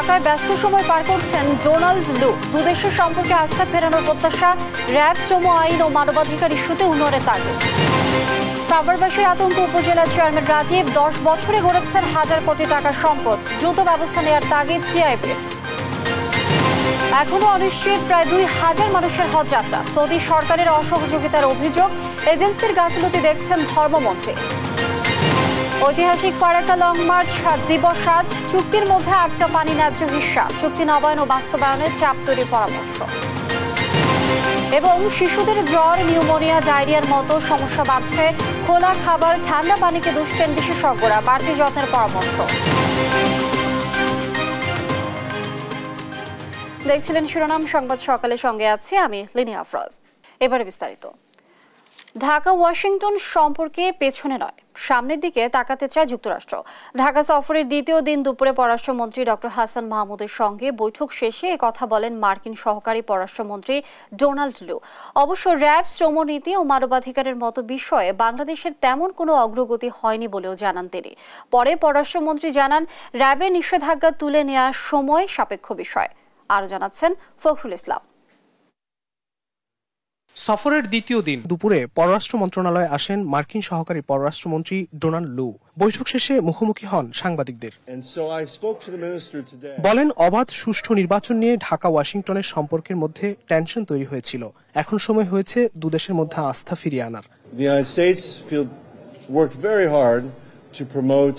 ঢাকায় ব্যস্ত সময় পার করছেন ডোনাল্ড লু। দুদেশের সম্পর্কে আস্থা ফেরানোর প্রত্যাশা, র্যাব, শ্রম আইন ও মানবাধিকার ইস্যুতে উন্নয়নের তাগিদ। সাভারবাসীর আতঙ্ক, উপজেলা চেয়ারম্যান রাজীব 10 বছরে গড়েছেন হাজার কোটি টাকার সম্পদ, দ্রুত ব্যবস্থা নেওয়ার তাগিদ টিআইবির। এখনো অনিশ্চিত প্রায় 2000 মানুষের হজ যাত্রা, সৌদি সরকারের অসহযোগিতার অভিযোগ, এজেন্সির গাফিলতি দেখছেন ধর্মমন্ত্রী। ঐতিহাসিক ফারাক্কা লং মার্চ দিবস আজ, চুক্তির মধ্যে আটকা পানি ন্যায্য হিস্যা, চুক্তি নবায়ন ও বাস্তবায়নে চাপ তৈরির পরামর্শ। এবং শিশুদের জ্বর, নিউমোনিয়া, ডায়রিয়ার মতো সমস্যা বাড়ছে, খোলা খাবার, ঠান্ডা পানিকে দুষছেন বিশেষজ্ঞরা, বাড়তি যত্নের পরামর্শ। দেখছিলেন শিরোনাম সংবাদ সকালে, সঙ্গে আছি আমি লিনিয়া আফরোজ। এবারে বিস্তারিত। ঢাকা ওয়াশিংটন সম্পর্কে পেছনে নয়, সামনের দিকে তাকাতে চায় যুক্তরাষ্ট্র। ঢাকা সফরের দ্বিতীয় দিন দুপুরে পররাষ্ট্রমন্ত্রী ডক্টর হাসান মাহমুদের সঙ্গে বৈঠক শেষে কথা বলেন মার্কিন সহকারী পররাষ্ট্রমন্ত্রী ডোনাল্ড লু। অবশ্য র্যাব, শ্রমনীতি ও মানবাধিকারের মতো বিষয়ে বাংলাদেশের তেমন কোনো অগ্রগতি হয়নি বলেও জানান তিনি। পরে পররাষ্ট্রমন্ত্রী জানান, র্যাবের নিষেধাজ্ঞা তুলে নেওয়া সময় সাপেক্ষ বিষয়। আরও জানাচ্ছেন ফখরুল ইসলাম। সফরের দ্বিতীয় দিন দুপুরে পররাষ্ট্র মন্ত্রণালয়ে আসেন মার্কিন সহকারী পররাষ্ট্রমন্ত্রী ডোনাল্ড লু। বৈঠক শেষে মুখোমুখি হন সাংবাদিকদের। বলেন, অবাধ সুষ্ঠু নির্বাচন নিয়ে ঢাকা ওয়াশিংটনের সম্পর্কের মধ্যে টেনশন তৈরি হয়েছিল, এখন সময় হয়েছে দুদেশের মধ্যে আস্থা ফিরিয়ে আনার। The United States worked very hard to promote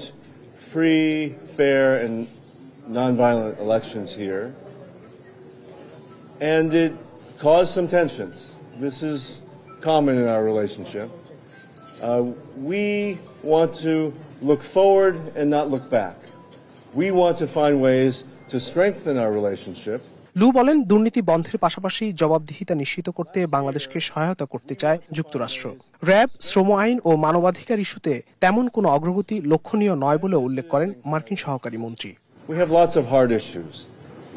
free, fair and non-violent elections here, and it caused some tensions. This is common in our relationship. We want to look forward and not look back. We want to find ways to strengthen our relationship. লু বলেন, দুর্নীতি বন্ধের পাশাপাশি জবাবদিহিতা নিশ্চিত করতে বাংলাদেশকে সহায়তা করতে চায় যুক্তরাষ্ট্র। র্যাব, শ্রম আইন ও মানবাধিকার ইস্যুতে তেমন কোনো অগ্রগতি লক্ষণীয় নয় বলে উল্লেখ করেন মার্কিন সহকারী মন্ত্রী। We have lots of hard issues.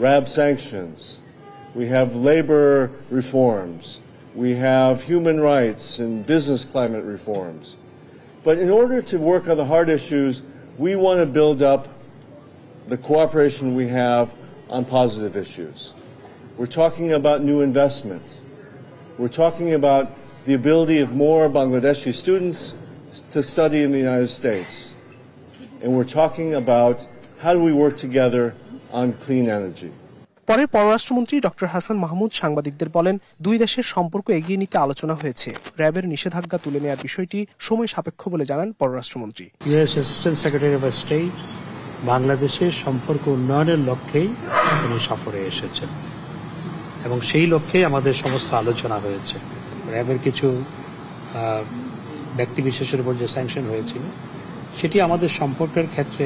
RAB sanctions. We have labor reforms. We have human rights and business climate reforms. But in order to work on the hard issues, we want to build up the cooperation we have on positive issues. We're talking about new investment. We're talking about the ability of more Bangladeshi students to study in the United States. And we're talking about how do we work together on clean energy. পরে পররাষ্ট্রমন্ত্রী doctor Hasan Mahmud সাংবাদিকদের বলেন, দুই দেশের সম্পর্ক এগিয়ে নিতে আলোচনা হয়েছে, র্যাবের নিষেধাজ্ঞা তুলে নেওয়ার বিষয়টি সময় সাপেক্ষ বলে জানান পররাষ্ট্রমন্ত্রী। US assistant secretary of state বাংলাদেশের সম্পর্ক উন্নয়নের লক্ষ্যেই তিনি সফরে এসেছেন এবং সেই লক্ষ্যেই আমাদের সমস্ত আলোচনা হয়েছে। র্যাবের কিছু ব্যক্তিবিশেষের উপর যে স্যাংশন হয়েছিল সেটি আমাদের সম্পর্কের ক্ষেত্রে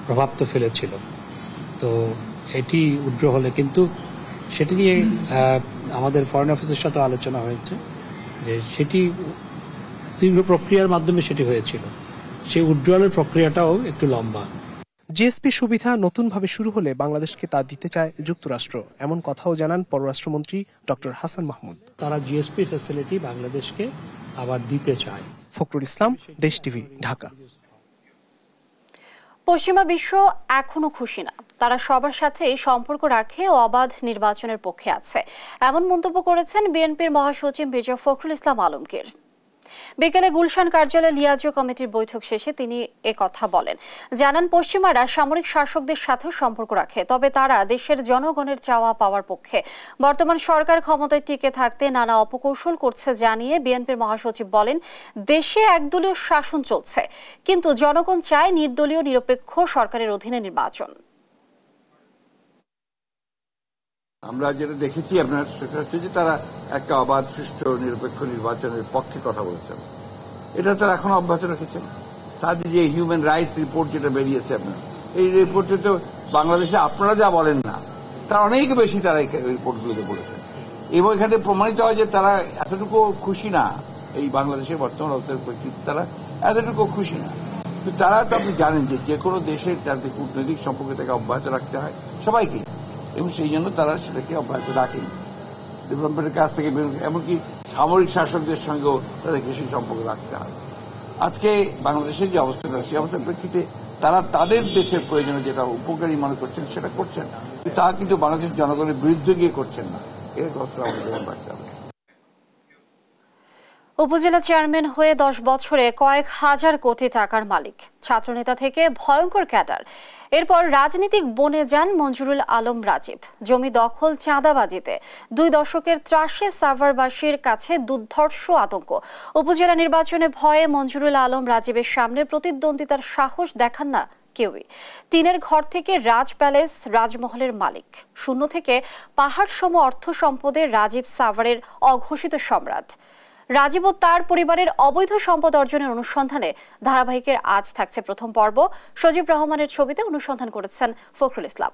প্রভাব তো ফেলেছিল, তো এটি উগ্র হলে কিন্তু সেটি নিয়ে আমাদের ফরেন অফিসের সাথে আলোচনা হয়েছে যে সেটি দীর্ঘ প্রক্রিয়ার মাধ্যমে সেটি হয়েছিল, সেই উইথড্রয়ালের প্রক্রিয়াটাও একটু লম্বা। জিএসপি সুবিধা নতুনভাবে শুরু হলে বাংলাদেশকে তা দিতে চায় যুক্তরাষ্ট্র, এমন কথাও জানান পররাষ্ট্রমন্ত্রী ডক্টর হাসান মাহমুদ। তারা জিএসপি ফ্যাসিলিটি বাংলাদেশকে আবার দিতে চায়। ফখরুল ইসলাম, দেশ টিভি, ঢাকা। পশ্চিমা বিশ্ব এখনো খুশি না, তারা সবার সাথে সম্পর্ক রাখে ও অবাধ নির্বাচনের পক্ষে আছে, এমন মন্তব্য করেছেন বিএনপির মহাসচিব মির্জা ফখরুল ইসলাম আলমগীর। বিকেলে গুলশান কার্যালয়ে লিয়াজো কমিটির বৈঠক শেষে তিনি কথা বলেন, জানান, পশ্চিমারা সামরিক শাসকদের সাথেও সম্পর্ক রাখে, তবে তারা দেশের জনগণের চাওয়া পাওয়ার পক্ষে। বর্তমান সরকার ক্ষমতায় টিকে থাকতে নানা অপকৌশল করছে জানিয়ে বিএনপির মহাসচিব বলেন, দেশে একদলীয় শাসন চলছে, কিন্তু জনগণ চায় নির্দলীয় নিরপেক্ষ সরকারের অধীনে নির্বাচন। আমরা যেটা দেখেছি আপনার সেটা হচ্ছে যে তারা একটা অবাধ, সুষ্ঠু, নিরপেক্ষ নির্বাচনের পক্ষে কথা বলেছেন। এটা তারা এখন অব্যাহত রেখেছেন। তাদের যে হিউম্যান রাইটস রিপোর্ট যেটা বেরিয়েছে আপনার, এই রিপোর্টে তো বাংলাদেশে আপনারা যা বলেন না তার অনেক বেশি তারা এই রিপোর্টগুলোতে বলেছেন, এবং এখানে প্রমাণিত হয় যে তারা এতটুকু খুশি না, এই বাংলাদেশের বর্তমান অবস্থার পরিস্থিতি তারা এতটুকু খুশি না। তারা তো আপনি জানেন যে কোনো দেশের তাদের কূটনৈতিক সম্পর্কটাকে অব্যাহত রাখতে হয় সবাইকে, এবং সেই জন্য তারা সেটাকে অব্যাহত রাখেন ডেভেলপমেন্টের কাছ থেকে, এমনকি সামরিক শাসকদের সঙ্গেও তাদেরকে সেই সম্পর্ক রাখতে হয়। আজকে বাংলাদেশের যে অবস্থাটা, সেই অবস্থার প্রেক্ষিতে তারা তাদের দেশের প্রয়োজনে যেটা উপকারী মনে করছেন সেটা করছেন, তা কিন্তু বাংলাদেশের জনগণের বিরুদ্ধে গিয়ে করছেন না। এর কথা আমাদের মনে রাখতে হবে। উপজেলা চেয়ারম্যান হয়ে 10 বছরে কয়েক হাজার কোটি টাকার মালিক, ছাত্রনেতা থেকে ভয়ঙ্কর ক্যাডার। এরপর রাজনীতিক বনে যান মঞ্জুরুল আলম রাজীব। জমি দখল, চাঁদাবাজিতে 2 দশকের ত্রাসে সাভারবাসীর কাছে দুর্ধর্ষ আতঙ্ক। উপজেলা নির্বাচনে ভয়ে মঞ্জুরুল আলম রাজীবের সামনে প্রতিদ্বন্দ্বিতার সাহস দেখান না কেউই। টিনের ঘর থেকে রাজ প্যালেস, রাজমহলের মালিক। শূন্য থেকে পাহাড় সম অর্থ সম্পদের রাজীব সাভারের অঘোষিত সম্রাট। রাজীব ও তার পরিবারের অবৈধ সম্পদ অর্জনের অনুসন্ধানে ধারাবাহিকের আজ থাকছে প্রথম পর্ব। সজীব রহমানের ছবিতে অনুসন্ধান করেছেন ফখরুল ইসলাম।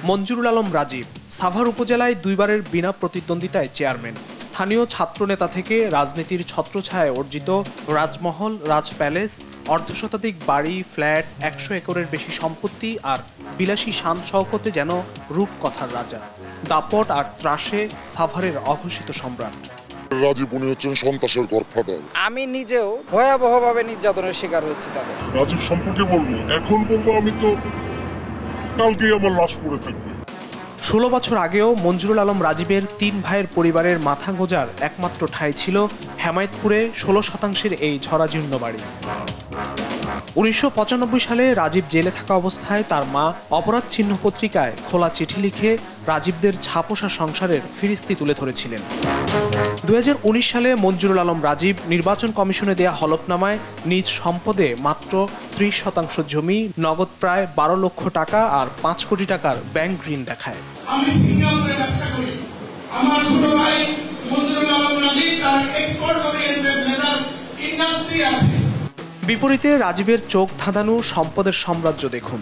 মঞ্জুরুল আলম রাজীব সাভার উপজেলায় 2 বারের বিনা প্রতিদ্বন্দ্বিতায় চেয়ারম্যান। স্থানীয় ছাত্রনেতা থেকে রাজনীতির ছত্রছায়ায় অর্জিত রাজমহল, রাজ প্যালেস, অর্ধশতাধিক বাড়ি, ফ্ল্যাট, 100 একরের বেশি সম্পত্তি আর বিলাসী শান শওকতে যেন রূপকথার রাজা। দাপট আর ত্রাসে সাভারের অঘোষিত সম্রাট। রাজীব উনি হচ্ছেন সন্ত্রাসের গডফাদার। আমি নিজেও ভয়াবহভাবে নির্যাতনের শিকার হয়েছি তাদের। রাজীব সম্পর্কে বলবো, এখন বলবো আমি তো কালকেই আমার লাশ পড়ে থাকবে। 16 বছর আগেও মঞ্জুরুল আলম রাজীবের 3 ভাইয়ের পরিবারের মাথা গোঁজার একমাত্র ঠাঁই ছিল হেমায়েতপুরে 16% এই ঝরাজীর্ণ বাড়ি। 1995 সালে রাজীব জেলে থাকা অবস্থায় তার মা অপরাধ চিহ্ন পত্রিকায় খোলা চিঠি লিখে রাজীবদের ছাপোষা সংসারের ফিরিস্তি তুলে ধরেছিলেন। 2019 সালে মঞ্জুরুল আলম রাজীব নির্বাচন কমিশনে দেয়া হলফনামায় নিজ সম্পদে মাত্র 30% জমি, নগদ প্রায় 12 লক্ষ টাকা আর 5 কোটি টাকার ব্যাংক ঋণ দেখায়। আমি সিঙ্গাপুরে ব্যবসা করি, আমার ছোট ভাই মঞ্জুরুল আলম রাজীব তার এক্সপোর্ট ওরিয়েন্টেড লেদার ইন্ডাস্ট্রি আছে। বিপরীতে রাজীবের চোখ ধাঁধানো সম্পদের সাম্রাজ্য দেখুন।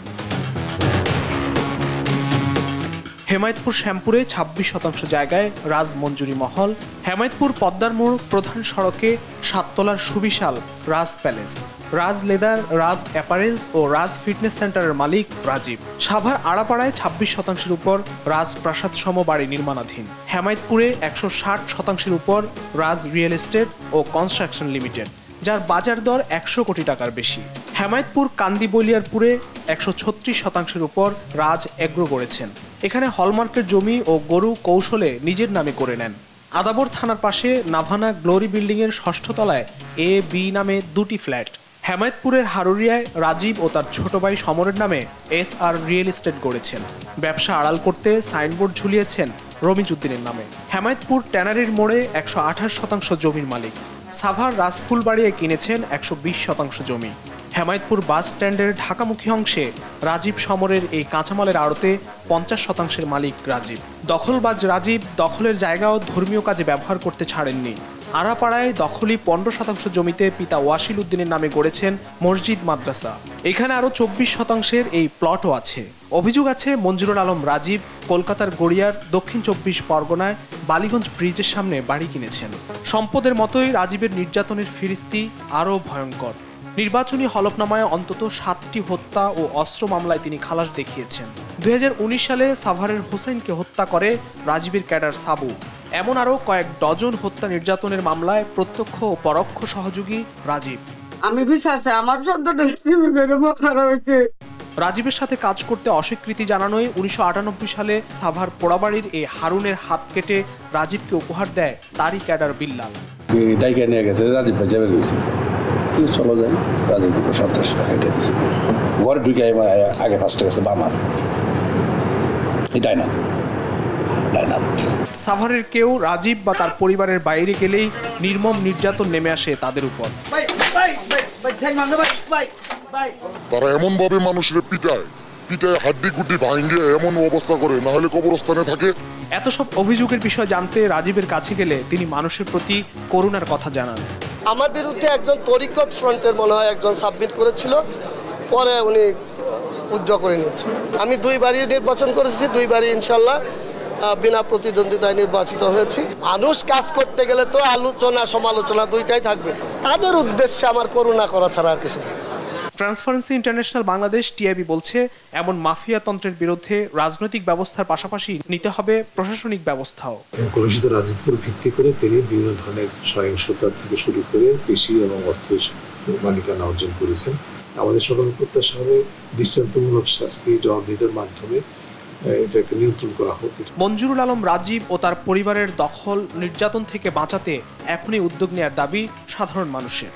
হেমায়েতপুর শ্যামপুরে 26% জায়গায় রাজ মঞ্জুরি মহল, হেমায়েতপুর পদ্মার মোড় প্রধান সড়কে 7 তলার সুবিশাল রাজ প্যালেস, রাজ লেদার, রাজ অ্যাপারেলস ও রাজ ফিটনেস সেন্টারের মালিক রাজীব। সাভার আড়াপাড়ায় 26% উপর রাজ প্রাসাদ সম বাড়ি নির্মাণাধীন। হেমায়েতপুরে 160% উপর রাজ রিয়েল এস্টেট ও কনস্ট্রাকশন লিমিটেড, যার বাজার দর 100 কোটি টাকার বেশি। হেমায়েতপুর কান্দি বলিয়ারপুরে 136% উপর রাজ এগ্রো গড়েছেন। এখানে হলমার্কের জমি ও গরু কৌশলে নিজের নামে করে নেন। আদাবর থানার পাশে নাভানা গ্লোরি বিল্ডিং এর 6ষ্ঠ তলায় এ বি নামে 2টি ফ্ল্যাট। হেমায়েতপুরের হারুরিয়ায় রাজীব ও তার ছোট ভাই সমরের নামে SR রিয়েল এস্টেট গড়েছেন। ব্যবসা আড়াল করতে সাইনবোর্ড ঝুলিয়েছেন রমিজউদ্দিনের নামে। হেমায়েতপুর ট্যানারির মোড়ে 128% জমির মালিক। সাভার রাজফুলবাড়িয়ে কিনেছেন 120% জমি। হেমায়েতপুর বাস স্ট্যান্ডের ঢাকামুখী অংশে রাজীব সমরের এই কাঁচামালের আড়তে 50% মালিক রাজীব। দখলবাজ রাজীব দখলের জায়গাও ধর্মীয় কাজে ব্যবহার করতে ছাড়েননি। আড়াপাড়ায় দখলি 15% জমিতে পিতা ওয়াসিল উদ্দিনের নামে গড়েছেন মসজিদ, মাদ্রাসা। এখানে আরো 24% এই প্লটও আছে। অভিযোগ আছে মঞ্জুরুল আলম রাজীব কলকাতার গড়িয়ার দক্ষিণ 24 পরগনায় বালিগঞ্জ ব্রিজের সামনে বাড়ি কিনেছেন। সম্পদের মতোই রাজীবের নির্যাতনের ফিরিস্তি আরও ভয়ঙ্কর। নির্বাচনী হলফনামায় অন্তত 7টি হত্যা ও অস্ত্র মামলায় তিনি খালাস দেখিয়েছেন। 2019 সালে সাভারের হোসেনকে হত্যা করে রাজীবের ক্যাডার সাবু। এমন আরও কয়েক ডজন হত্যা নির্যাতনের মামলায় প্রত্যক্ষ ও পরোক্ষ সহযোগী রাজীব। আমি বিশ্বাস আমার রাজীবের সাথে কাজ করতে অস্বীকৃতি জানানোয় 1998 সালে সাভার পোড়াবাড়ির এই হারুনের হাত কেটে রাজীবকে উপহার দেয় তারই ক্যাডার বিল্লাল। ডাইকে নিয়ে গেছে রাজীব ভাই যাবে গেছে, চলো যাই। রাজীব 27 টাকা কেটে দিয়েছে। ঘরে ঢুকে আগে 5 টাকা গেছে বামার, এটাই না। সাভারের কেউ রাজীব বা তার পরিবারের বাইরে গেলেই নির্মম নির্যাতন নেমে আসে তাদের উপর। তারা এমন ভাবে মানুষের পিটায় হাড্ডি গুড্ডি ভাঙে এমন অবস্থা করে, না হলে কবরস্থানে থাকে। এত সব অভিযোগের বিষয় জানতে রাজীবের কাছে গেলে তিনি মানুষের প্রতি করুণার কথা জানান। আমার বিরুদ্ধে একজন তরিকত ফ্রন্টের মনে হয় একজন সাবমিট করেছিল, পরে উনি উইথড্র করে নিয়েছে। আমি 2 বারই নির্বাচন করেছি, 2 বারই ইনশাল্লাহ বিনা প্রতিদ্বন্দ্বিতায় নির্বাচিত হয়েছি। মানুষ কাজ করতে গেলে তো আলোচনা সমালোচনা 2টাই থাকবে। তাদের উদ্দেশ্যে আমার করুণা করা ছাড়া আর কিছু নেই। ট্রান্সপারেন্সি ইন্টারন্যাশনাল বাংলাদেশ টিআইবি বলছে, এমন মাফিয়া তন্ত্রের বিরুদ্ধে রাজনৈতিক ব্যবস্থার পাশাপাশি নিতে হবে প্রশাসনিক ব্যবস্থাও। কলুষিত রাজনীতির উপর ভিত্তি করে তিনি বিভিন্ন ধরনের সহিংসতা থেকে শুরু করে পেশি এবং অর্থের মালিকানা অর্জন করেছেন। আমাদের সকলের প্রত্যাশা হবে দৃষ্টান্তমূলক শাস্তি জবাবদিহিতার মাধ্যমে এটাকে নিয়ন্ত্রণ করা হোক। মঞ্জুরুল আলম রাজীব ও তার পরিবারের দখল নির্যাতন থেকে বাঁচাতে এখনই উদ্যোগ নেওয়ার দাবি সাধারণ মানুষের।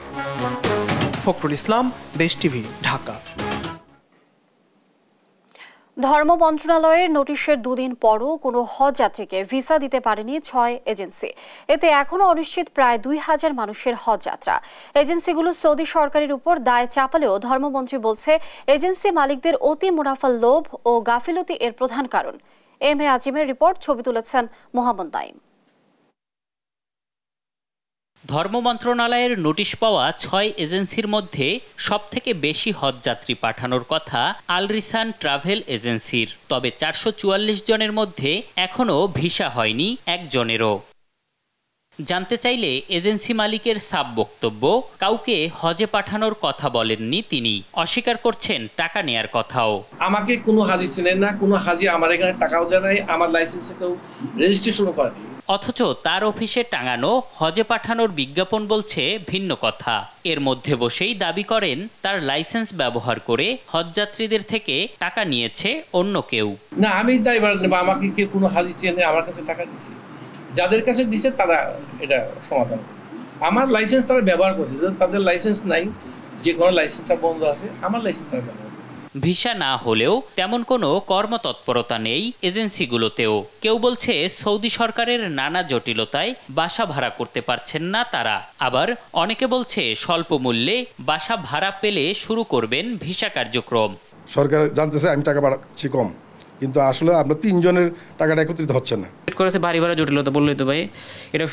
ফখরুল ইসলাম, দেশ টিভি, ঢাকা। ধর্ম মন্ত্রণালয়ের নোটিশের দুদিন পরও কোনো হজ যাত্রীকে ভিসা দিতে পারেনি 6 এজেন্সি। এতে এখনও অনিশ্চিত প্রায় 2000 মানুষের হজ যাত্রা। এজেন্সিগুলো সৌদি সরকারের উপর দায় চাপালেও ধর্মমন্ত্রী বলছে, এজেন্সি মালিকদের অতি মুনাফার লোভ ও গাফিলতি এর প্রধান কারণ। এম এ আজিমের রিপোর্ট, ছবি তুলেছেন মোহাম্মদ নাইম। ধর্ম মন্ত্রণালয়ের নোটিশ পাওয়া 6 এজেন্সির মধ্যে সবথেকে বেশি হজযাত্রী পাঠানোর কথা আল রিসান ট্রাভেল এজেন্সির। তবে 444 জনের মধ্যে এখনও ভিসা হয়নি একজনেরও। জানতে চাইলে এজেন্সি মালিকের সাব বক্তব্য, কাউকে হজে পাঠানোর কথা বলেননি তিনি। অস্বীকার করছেন টাকা নেয়ার কথাও। আমাকে কোনো হাজি চেনেন না, কোনো হাজি আমার এখানে টাকাও দেয় নাই, আমার লাইসেন্সে কেউ রেজিস্ট্রেশনও করেনি। অথচ তার অফিসে টাঙানো হজে পাঠানোর বিজ্ঞাপন বলছে ভিন্ন কথা। এর মধ্যে বসেই দাবি করেন তার লাইসেন্স ব্যবহার করে হজযাত্রীদের থেকে টাকা নিয়েছে অন্য কেউ। না, আমি দায়ভার নেব, আমাকে কেউ কোনো হাজি চেনে আমার কাছে টাকা দিছে, যাদের কাছে দিছে তারা এটা সমাধান। আমার লাইসেন্স তারা ব্যবহার করছে, তাদের লাইসেন্স নাই, যে কোনো লাইসেন্সটা বন্ধ আছে, আমার লাইসেন্স তারা ব্যবহার। ভিসা না হলেও তেমন কোনো কর্মতৎপরতা নেই এজেন্সিগুলোতেও। কেউ বলছে সৌদি সরকারের নানা জটিলতায় বাসা ভাড়া করতে পারছেন না তারা। আবার অনেকে বলছে স্বল্প মূল্যে বাসা ভাড়া পেলে শুরু করবেন ভিসা কার্যক্রম। সরকার জানতেছে আমি টাকা পাঠাচ্ছি কম, কিন্তু আসলে আপনার 3 জনের টাকাটা একত্রিত হচ্ছে না। করেছে বাড়ি ভাড়া জটিলতা, বললেই তো ভাই এটা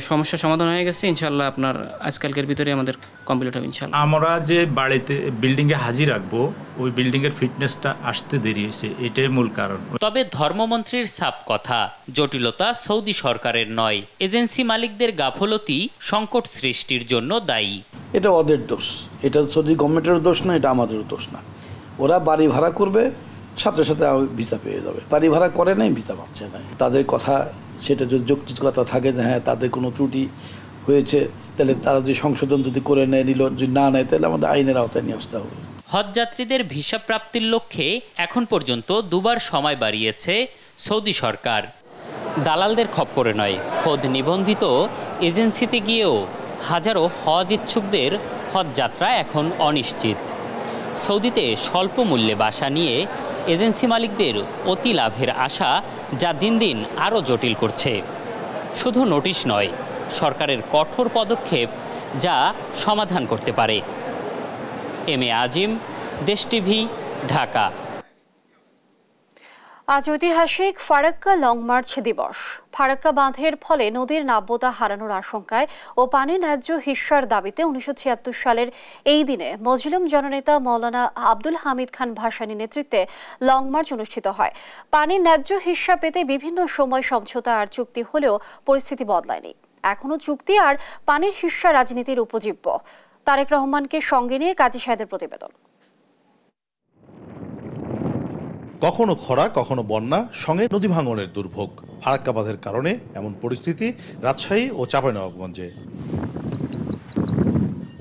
সমস্যার সমাধান হয়ে গেছে ইনশাল্লাহ। আপনার আজকালকের ভিতরে আমাদের কমপ্লিট হবে ইনশাল্লাহ। আমরা যে বাড়িতে বিল্ডিংয়ে হাজির রাখবো, ওই বিল্ডিংয়ের ফিটনেসটা আসতে দেরি হয়েছে, এটাই মূল কারণ। তবে ধর্মমন্ত্রীর সাপ কথা, জটিলতা সৌদি সরকারের নয়, এজেন্সি মালিকদের গাফলতি সংকট সৃষ্টির জন্য দায়ী। এটা ওদের দোষ, এটা সৌদি গভর্নমেন্টের দোষ না, এটা আমাদের দোষ না। ওরা বাড়ি ভাড়া করবে, সাথে সাথে ভিসা পেয়ে যাবে। বাড়ি ভাড়া করে নাই, ভিসা পাচ্ছে না। তাদের কথা সেটা যদি যৌক্তিকতা থাকে যে হ্যাঁ তাদের কোনো ত্রুটি হয়েছে, তাহলে তারা যে সংশোধন যদি করে নেয়, নিল, যদি না নেয় তাহলে আমাদের আইনের আওতায় নিয়ে আসতে হবে। হজযাত্রীদের ভিসা প্রাপ্তির লক্ষ্যে এখন পর্যন্ত 2 বার সময় বাড়িয়েছে সৌদি সরকার। দালালদের খপ্পরে নয়, খোদ নিবন্ধিত এজেন্সিতে গিয়েও হাজারো হজ ইচ্ছুকদের হজযাত্রা এখন অনিশ্চিত। সৌদিতে স্বল্প মূল্যে বাসা নিয়ে এজেন্সি মালিকদের অতি লাভের আশা, যা দিন দিন আরও জটিল করছে। শুধু নোটিশ নয়, সরকারের কঠোর পদক্ষেপ যা সমাধান করতে পারে। এম এ আজিম, দেশ টিভি, ঢাকা। আজ ঐতিহাসিক ফারাক্কা লং মার্চ দিবস। ফারাক্কা বাঁধের ফলে নদীর নাব্যতা হারানোর আশঙ্কায় ও পানির ন্যায্য হিস্যার দাবিতে 1976 সালের এই দিনে মজলুম জননেতা মৌলানা আব্দুল হামিদ খান ভাসানী নেতৃত্বে লং মার্চ অনুষ্ঠিত হয়। পানির ন্যায্য হিস্যা পেতে বিভিন্ন সময় সমঝোতা আর চুক্তি হলেও পরিস্থিতি বদলায়নি। এখনো চুক্তি আর পানির হিস্যা রাজনীতির উপজীব্য। তারেক রহমানকে সঙ্গে নিয়ে কাজী সাহেদের প্রতিবেদন। কখনো খরা, কখনো বন্যা, সঙ্গে নদী ভাঙনের দুর্ভোগ। ফারাক্কা বাঁধের কারণে এমন পরিস্থিতি রাজশাহী ও চাঁপাইনবাবগঞ্জে।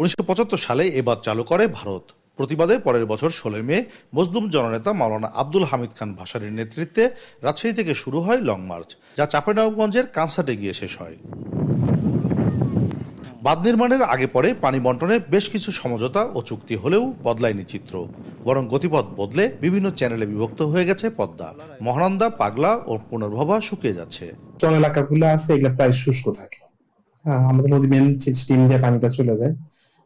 1975 সালে এ বাঁধ চালু করে ভারত। প্রতিবাদে পরের বছর 16 মে মজলুম জননেতা মাওলানা আব্দুল হামিদ খান ভাসানীর নেতৃত্বে রাজশাহী থেকে শুরু হয় লং মার্চ, যা চাঁপাইনবাবগঞ্জের কানসাটে গিয়ে শেষ হয়। বাঁধ নির্মাণের আগে পরে পানি বন্টনে বেশ কিছু সমঝোতা ও চুক্তি হলেও বদলায়নি চিত্র, বরং গতিপথ বদলে বিভিন্ন চ্যানেলে বিভক্ত হয়ে গেছে পদ্মা। মহানন্দা, পাগলা ও পুনর্ভবা শুকিয়ে যাচ্ছে। জন এলাকাগুলো আছে এগুলো প্রায় শুষ্ক থাকে। আমাদের নদী মেন স্টিম দিয়ে পানিটা চলে যায়,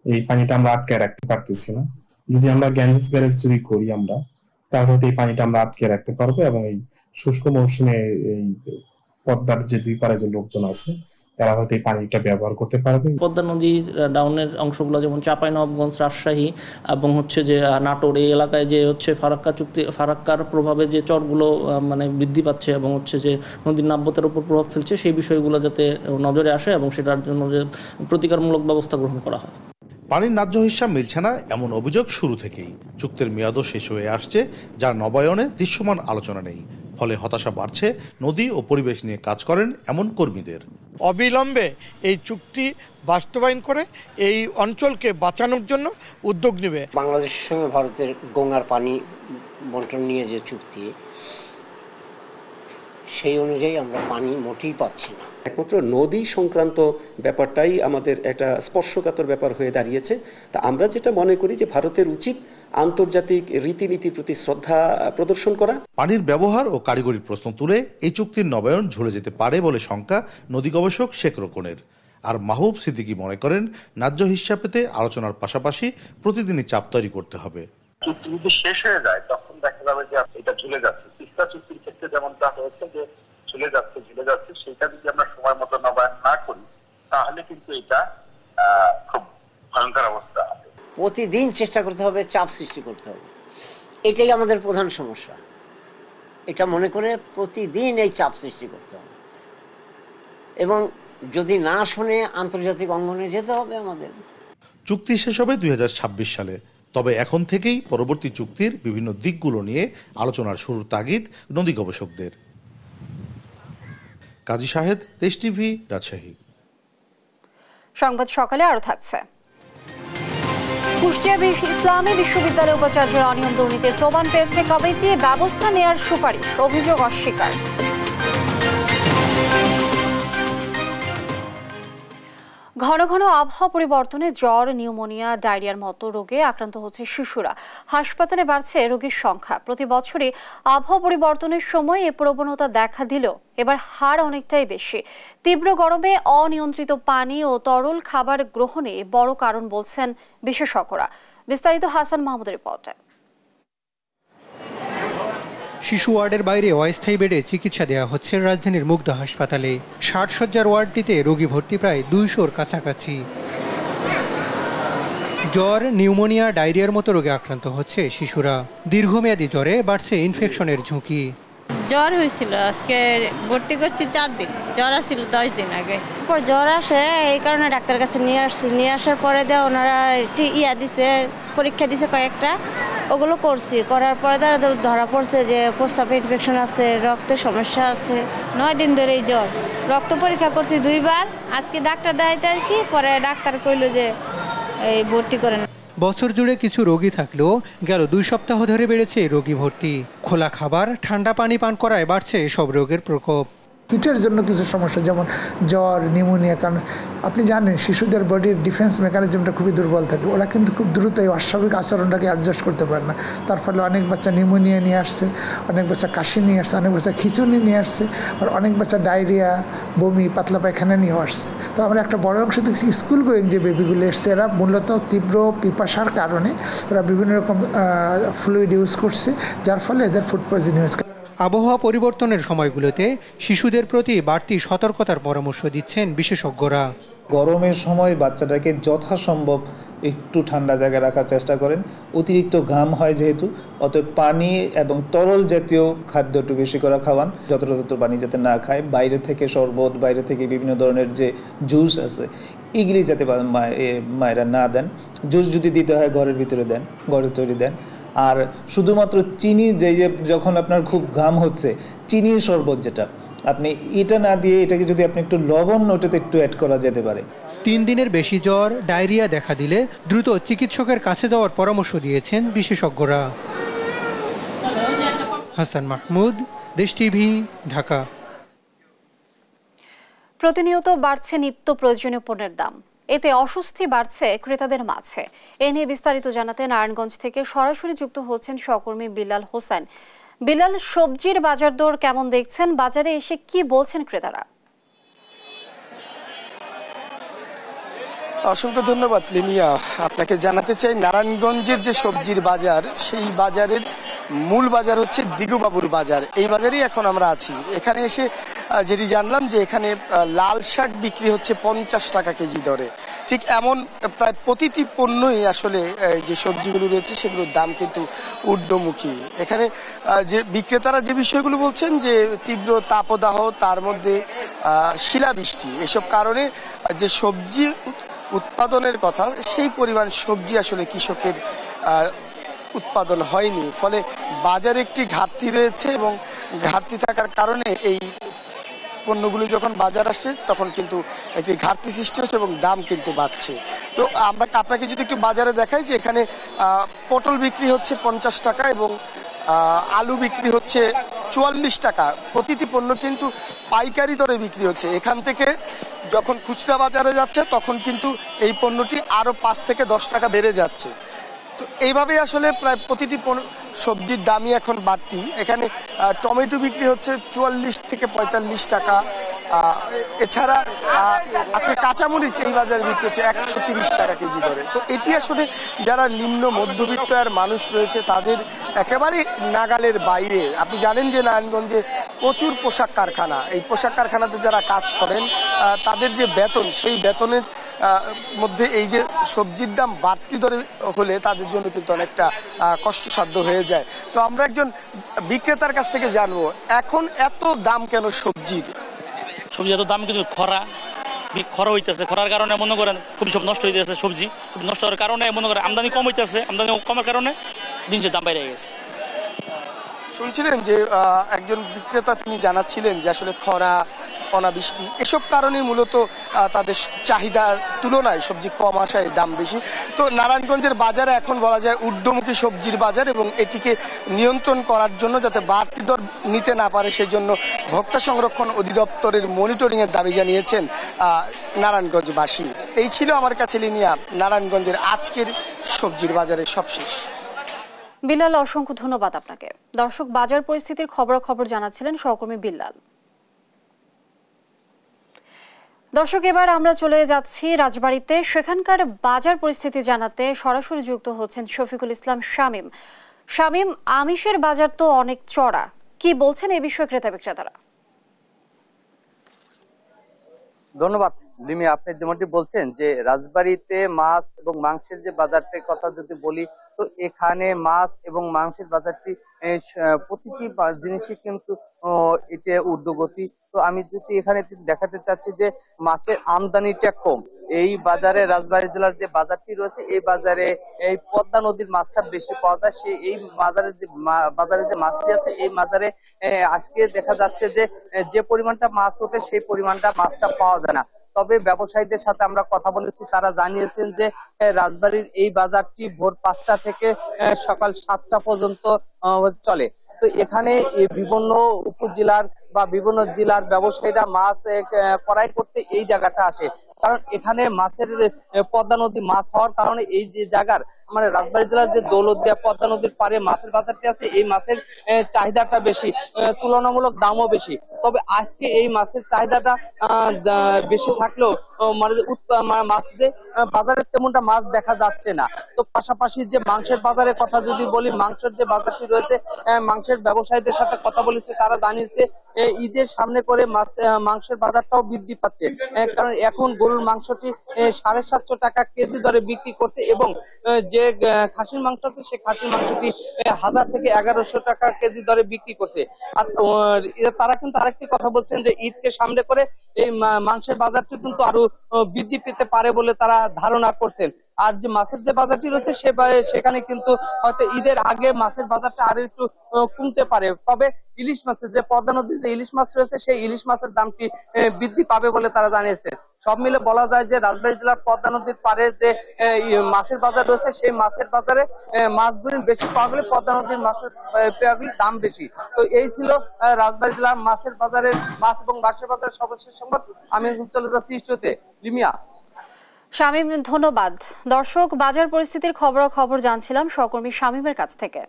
এই পানিটা আমরা আটকে রাখতে পারতেছি না। যদি আমরা গ্যাঞ্জেস ব্যারেজ যদি করি আমরা, তাহলে এই পানিটা আমরা আটকে রাখতে পারবো এবং এই শুষ্ক মৌসুমে এই পদ্মার যে দুই পারে যে লোকজন আছে তারা হয়তো এই পানিটা ব্যবহার করতে পারবে। পদ্মা নদীর ডাউনের অংশগুলো যেমন চাঁপাইনবাবগঞ্জ, রাজশাহী এবং যে নাটোর, এই এলাকায় যে ফারাক্কার প্রভাবে যে চরগুলো মানে বৃদ্ধি পাচ্ছে এবং যে নদীর নাব্যতার উপর প্রভাব ফেলছে, সেই বিষয়গুলো যাতে নজরে আসে এবং সেটার জন্য যে প্রতিকারমূলক ব্যবস্থা গ্রহণ করা হয়। পানির ন্যায্য হিসাব মিলছে না এমন অভিযোগ শুরু থেকেই। চুক্তির মেয়াদও শেষ হয়ে আসছে, যার নবায়নে দৃশ্যমান আলোচনা নেই। ফলে হতাশা বাড়ছে নদী ও পরিবেশ নিয়ে কাজ করেন এমন কর্মীদের। অবিলম্বে এই চুক্তি বাস্তবায়ন করে এই অঞ্চলকে বাঁচানোর জন্য উদ্যোগ নেবে। বাংলাদেশের সঙ্গে ভারতের গঙ্গার পানি বন্টন নিয়ে যে চুক্তি, সেই অনুযায়ী আমরা পানি মোটেই পাচ্ছি না। একমাত্র নদী সংক্রান্ত ব্যাপারটাই আমাদের একটা স্পর্শকাতর ব্যাপার হয়ে দাঁড়িয়েছে। তা আমরা যেটা মনে করি যে ভারতের উচিত আন্তর্জাতিক রীতিনীতির প্রতি শ্রদ্ধা প্রদর্শন করা। পানির ব্যবহার ও কারিগরির প্রশ্ন তুলে এই চুক্তির নবায়ন ঝুলে যেতে পারে বলে শঙ্কা নদী গবেষক শেখ রোকনের। আর মাহবুব সিদ্দিকী মনে করেন ন্যায্য হিসাব পেতে আলোচনার পাশাপাশি প্রতিদিনই চাপ তৈরি করতে হবে। চুক্তি যদি শেষ হয়ে যায় তখন দেখা যাবে যে এটা ঝুলে যাচ্ছে। তিস্তা চুক্তির ক্ষেত্রে যেমনটা হয়েছে যে ঝুলে যাচ্ছে, সেটা যদি আমরা সময় মতো নবায়ন না করি তাহলে কিন্তু এটা খুব ভয়ঙ্কর অবস্থা হবে। প্রতিদিন চেষ্টা করতে হবে, চাপ সৃষ্টি করতে হবে, এটাই আমাদের প্রধান সমস্যা। এটা মনে করে প্রতিদিন এই চাপ সৃষ্টি করতে হবে এবং যদি না শুনে আন্তর্জাতিক অঙ্গনে যেতে হবে আমাদের। চুক্তি শেষ হবে 2026 সালে। তবে এখন থেকেই পরবর্তী চুক্তির বিভিন্ন দিকগুলো নিয়ে আলোচনার শুরুর তাগিদ নদী গবেষকদের। কাজী শাহেদ, দেশ টিভি, রাজশাহী। সংবাদ সকালে আরো থাকছে। কুষ্টিয়া ইসলামী বিশ্ববিদ্যালয় উপাচার্যের অনিয়ম দুর্নীতির প্রমাণ পেয়েছে কমিটি, ব্যবস্থা নেওয়ার সুপারিশ, অভিযোগ অস্বীকার। ঘন ঘন আবহাওয়া পরিবর্তনে জ্বর, নিউমোনিয়া, ডায়রিয়ার মতো রোগে আক্রান্ত হচ্ছে শিশুরা। হাসপাতালে বাড়ছে রোগীর সংখ্যা। প্রতি বছরই আবহাওয়া পরিবর্তনের সময় এ প্রবণতা দেখা দিলেও এবার হার অনেকটাই বেশি। তীব্র গরমে অনিয়ন্ত্রিত পানি ও তরল খাবার গ্রহণে বড় কারণ বলছেন বিশেষজ্ঞরা। বিস্তারিত হাসান মাহমুদের রিপোর্টে। শিশু ওয়ার্ডের বাইরে অস্থায়ী বেডে চিকিৎসা দেওয়া হচ্ছে রাজধানীর মুগদা হাসপাতালে। 60 শয্যার ওয়ার্ডটিতে রোগী ভর্তি প্রায় 200-র কাছাকাছি। জ্বর, নিউমোনিয়া, ডায়রিয়ার মতো রোগে আক্রান্ত হচ্ছে শিশুরা। দীর্ঘমেয়াদী জ্বরে বাড়ছে ইনফেকশনের ঝুঁকি। জ্বর হয়েছিল, আজকে ভর্তি করছি 4 দিন, জ্বর আসছিল 10 দিন আগে। পর জ্বর আসে, এই কারণে ডাক্তার কাছে নিয়ে আসার পরে ওনারা দিছে, পরীক্ষা দিছে কয়েকটা, ওগুলো করছি। করার পরে ধরা পড়ছে যে প্রস্রাবে ইনফেকশন আছে, রক্তের সমস্যা আছে। 9 দিন ধরে এই জ্বর, রক্ত পরীক্ষা করছি 2 বার। আজকে ডাক্তার দেখাইতে আসছি, পরে ডাক্তার কইলো যে এই ভর্তি করেন। বছর জুড়ে কিছু রোগী থাকলেও গেল 2 সপ্তাহ ধরে বেড়েছে রোগী ভর্তি। খোলা খাবার, ঠান্ডা পানি পান করায় বাড়ছে সব রোগের প্রকোপ। কিটের জন্য কিছু সমস্যা, যেমন জ্বর, নিউমোনিয়া। কারণ আপনি জানেন শিশুদের বডির ডিফেন্স মেকানিজমটা খুবই দুর্বল থাকে। ওরা কিন্তু খুব দ্রুত এই অস্বাভাবিক আচরণটাকে অ্যাডজাস্ট করতে পারে না। তার ফলে অনেক বাচ্চা নিউমোনিয়া নিয়ে আসছে, অনেক বাচ্চা কাশি নিয়ে আসছে, অনেক বাচ্চা খিঁচুনি নিয়ে আসছে, আর অনেক বাচ্চা ডায়রিয়া, বমি, পাতলা পায়খানা নিয়েও আসছে। তো আমরা একটা বড় অংশ দেখছি স্কুল গোয়িং যে বেবিগুলো এসছে, এরা মূলত তীব্র পিপাসার কারণে ওরা বিভিন্ন রকম ফ্লুইড ইউজ করছে, যার ফলে এদের ফুড পয়জনিং হয়েছে। আবহাওয়া পরিবর্তনের সময়গুলোতে শিশুদের প্রতি বাড়তি সতর্কতার পরামর্শ দিচ্ছেন বিশেষজ্ঞরা। গরমের সময় বাচ্চাটাকে যথাসম্ভব একটু ঠান্ডা জায়গায় রাখার চেষ্টা করেন। অতিরিক্ত ঘাম হয় যেহেতু, অতএব পানি এবং তরল জাতীয় খাদ্য একটু বেশি করে খাওয়ান। যত পানি যাতে না খায়। বাইরে থেকে শরবত, বাইরে থেকে বিভিন্ন ধরনের যে জুস আছে, এগুলি যাতে মায়েরা না দেন। জুস যদি দিতে হয় ঘরের ভিতরে দেন, ঘরে তৈরি দেন। আর শুধুমাত্র চিনি, যে যখন আপনার খুব ঘাম হচ্ছে, চিনির শরবত যেটা, আপনি এটা না দিয়ে এটাকে যদি আপনি একটু লবণ ওটাতে একটু অ্যাড করা যেতে পারে। 3 দিনের বেশি জ্বর, ডায়রিয়া দেখা দিলে দ্রুত চিকিৎসকের কাছে যাওয়ার পরামর্শ দিয়েছেন বিশেষজ্ঞরা। হাসান মাহমুদ, দেশ টিভি, ঢাকা। প্রতিনিয়ত বাড়ছে নিত্য প্রয়োজনীয় পণ্যের দাম, এতে অস্বস্তি বাড়ছে ক্রেতাদের মাঝে। এ নিয়ে বিস্তারিত জানাতে নারায়ণগঞ্জ থেকে সরাসরি যুক্ত হচ্ছেন সহকর্মী বিলাল হোসেন। বিলাল, সবজির বাজার দর কেমন দেখছেন? বাজারে এসে কি বলছেন ক্রেতারা? অসংখ্য ধন্যবাদ লিনিয়া। আপনাকে জানাতে চাই, নারায়ণগঞ্জের যে সবজির বাজার, সেই বাজারের মূল বাজার হচ্ছে দিগুবাবুর বাজার। এই বাজারেই এখন আমরা আছি। এখানে এসে যেটি জানলাম যে এখানে লাল শাক বিক্রি হচ্ছে 50 টাকা কেজি দরে। ঠিক এমন প্রায় প্রতিটি পণ্যই আসলে যে সবজিগুলো রয়েছে সেগুলোর দাম কিন্তু ঊর্ধ্বমুখী। এখানে যে বিক্রেতারা যে বিষয়গুলো বলছেন যে তীব্র তাপদাহ, তার মধ্যে শিলাবৃষ্টি, এসব কারণে যে সবজি উৎপাদনের কথা, সেই পরিমাণ সবজি আসলে কৃষকের উৎপাদন হয়নি। ফলে বাজারে একটি ঘাটতি রয়েছে এবং ঘাটতি থাকার কারণে এই পণ্যগুলো যখন বাজার আসছে তখন কিন্তু একটি ঘাটতি সৃষ্টি হচ্ছে এবং দাম কিন্তু বাড়ছে। তো আমরা আপনাকে যদি একটু বাজারে দেখাই যে এখানে পটল বিক্রি হচ্ছে 50 টাকা এবং আলু বিক্রি হচ্ছে 44 টাকা। প্রতিটি পণ্য কিন্তু পাইকারি দরে বিক্রি হচ্ছে। এখান থেকে যখন খুচরা বাজারে যাচ্ছে তখন কিন্তু এই পণ্যটি আরও 5 থেকে 10 টাকা বেড়ে যাচ্ছে। তো এইভাবেই আসলে প্রায় প্রতিটি সবজির দামই এখন বাড়তি। এখানে টমেটো বিক্রি হচ্ছে 44 থেকে 45 টাকা। এছাড়া আজকে কাঁচামরিচ এই বাজারে বিক্রি হচ্ছে 130 টাকা কেজি দরে। তো এটি আসলে যারা নিম্ন মধ্যবিত্ত আর মানুষ রয়েছে তাদের একেবারে নাগালের বাইরে। আপনি জানেন যে নারায়ণগঞ্জে প্রচুর পোশাক কারখানা, এই পোশাক কারখানাতে যারা কাজ করেন তাদের যে বেতন, সেই বেতনের মধ্যে এই যে সবজির দাম বাড়তি দরে হলে তাদের জন্য কিন্তু অনেকটা কষ্টসাধ্য হয়ে যায়। তো আমরা একজন বিক্রেতার কাছ থেকে জানবো এখন এত দাম কেন সবজির। সবজি এত দাম কিন্তু খরা হইতেছে, খরার কারণে মনে করেন খুবই সব নষ্ট হইতেছে। সবজি নষ্ট হওয়ার কারণে মনে করেন আমদানি কম হইতেছে, আমদানি কমার কারণে জিনিসের দাম বেড়ে গেছে। শুনছিলেন যে একজন বিক্রেতা তিনি জানাচ্ছিলেন যে আসলে খরা, অনাবৃষ্টি এসব কারণে মূলত তাদের চাহিদার তুলনায় সবজি কম আসায় দাম বেশি। তো নারায়ণগঞ্জের বাজারে এখন বলা যায় ঊর্ধ্বমুখী সবজির বাজার এবং এটিকে নিয়ন্ত্রণ করার জন্য যাতে বাড়তি দর নিতে না পারে সেই জন্য ভোক্তা সংরক্ষণ অধিদপ্তরের মনিটরিংয়ের দাবি জানিয়েছেন নারায়ণগঞ্জবাসী। এই ছিল আমার কাছে লিনিয়া নারায়ণগঞ্জের আজকের সবজির বাজারের সবশেষ। বিল্লাল, অসংখ্য ধন্যবাদ আপনাকে। দর্শক, বাজার পরিস্থিতির খবরাখবর জানাচ্ছিলেন সহকর্মী বিল্লাল। দর্শক, এবার আমরা চলে যাচ্ছি রাজবাড়ীতে। সেখানকার বাজার পরিস্থিতি জানাতে সরাসরি যুক্ত হচ্ছেন শফিকুল ইসলাম শামীম। শামীম, আমিষের বাজার তো অনেক চড়া, কি বলছেন এ বিষয়ে ক্রেতা বিক্রেতারা? ধন্যবাদ লিমি, আপনি যেমনটি বলছেন যে রাজবাড়ীতে মাছ এবং মাংসের যে বাজারটির কথা যদি বলি, তো এখানে মাছ এবং মাংসের বাজারটি প্রতিটি জিনিসই কিন্তু এটা ঊর্ধ্বগতি। তো আমি যদি এখানে দেখাতে চাচ্ছি যে মাছের আমদানিটা কম। এই বাজারে রাজবাড়ী জেলার যে বাজারটি রয়েছে এই বাজারে এই পদ্মা নদীর মাছটা বেশি পাওয়া যায়। সেই এই বাজারে যে মাছটি আছে এই বাজারে আজকে দেখা যাচ্ছে যে যে পরিমাণটা মাছ ওঠে সেই পরিমাণটা মাছটা পাওয়া যায় না। তবে ব্যবসায়ীদের সাথে আমরা কথা বলেছি, তারা জানিয়েছেন যে রাজবাড়ীর এই বাজারটি ভোর 5টা থেকে সকাল 7টা পর্যন্ত চলে। তো এখানে বিভিন্ন উপজেলার বা বিভিন্ন জেলার ব্যবসায়ীরা মাছ ক্রয় করতে এই জায়গাটা আসে, কারণ এখানে মাছের পদ্মা নদী মাছ হওয়ার কারণে এই যে জায়গার মানে রাজবাড়ী জেলার যে দৌলতদিয়া পদ্মা নদীর পারে মাছের বাজারটি আছে, এই মাছের চাহিদাটা বেশি, তুলনামূলক দামও বেশি। তবে আজকে এই মাছের চাহিদাটা বেশি থাকলেও মানে মাছ যে বাজারে তেমনটা মাছ দেখা যাচ্ছে না। তো পাশাপাশি যে মাংসের বাজারের কথা যদি বলি, মাংসের যে বাজারটি রয়েছে, মাংসের ব্যবসায়ীদের সাথে কথা বলেছে, তারা জানিয়েছে ঈদের সামনে করে মাংসের বাজারটাও বৃদ্ধি পাচ্ছে, কারণ এখন গরুর মাংসটি 750 টাকা কেজি দরে বিক্রি করছে এবং যে খাসির মাংস আছে সেই খাসির মাংসটি 1000 থেকে 1100 টাকা কেজি দরে বিক্রি করছে। আর তারা কিন্তু আরেকটি কথা বলছেন যে ঈদকে সামনে করে এই মাংসের বাজারটি কিন্তু আরো বৃদ্ধি পেতে পারে বলে তারা ধারণা করছেন। আর যে মাছের যে বাজারটি রয়েছে সেখানে কিন্তু হয়তো ঈদের আগে মাছের বাজারটা আরো একটু কমতে পারে। তবে ইলিশ মাছের যে পদ্মা নদীর যে ইলিশ মাছ রয়েছে সেই ইলিশ মাছের দামটি বৃদ্ধি পাবে বলে তারা জানিয়েছেন। সব মিলে বলা যায় যে রাজবাড়ী জেলার পদ্মা নদীর পারে যে মাছের বাজার রয়েছে সেই মাছের বাজারে মাছগুলি বেশি পাওয়া গেলে পদ্মা নদীর মাছের পেয়াগুলির দাম বেশি। তো এই ছিল রাজবাড়ী জেলার মাছের বাজারের মাছ এবং মাছের বাজারের সর্বশেষ সংবাদ। আমি চলে যাচ্ছি স্টুডিওতে। লিমিয়া। শামীম, ধন্যবাদ। দর্শক, বাজার পরিস্থিতির খবর জানছিলাম সহকর্মী শামীমের কাছ থেকে।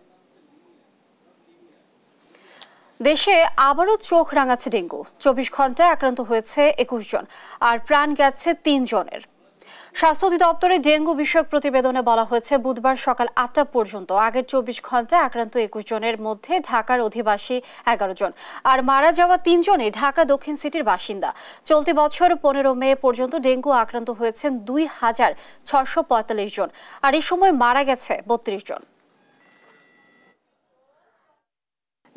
দেশে আবারও চোখ রাঙাচ্ছে ডেঙ্গু। 24 ঘন্টায় আক্রান্ত হয়েছে 21 জন, আর প্রাণ গেছে 3 জনের। স্বাস্থ্য অধিদপ্তরের ডেঙ্গু বিষয়ক প্রতিবেদনে বলা হয়েছে বুধবার সকাল 8টা পর্যন্ত আগের 24 ঘন্টায় আক্রান্ত 21 জনের মধ্যে ঢাকার অধিবাসী 11 জন, আর মারা যাওয়া 3 জনই ঢাকা দক্ষিণ সিটির বাসিন্দা। চলতি বছর 15 মে পর্যন্ত ডেঙ্গু আক্রান্ত হয়েছেন 2645 জন, আর এই সময় মারা গেছে 32 জন।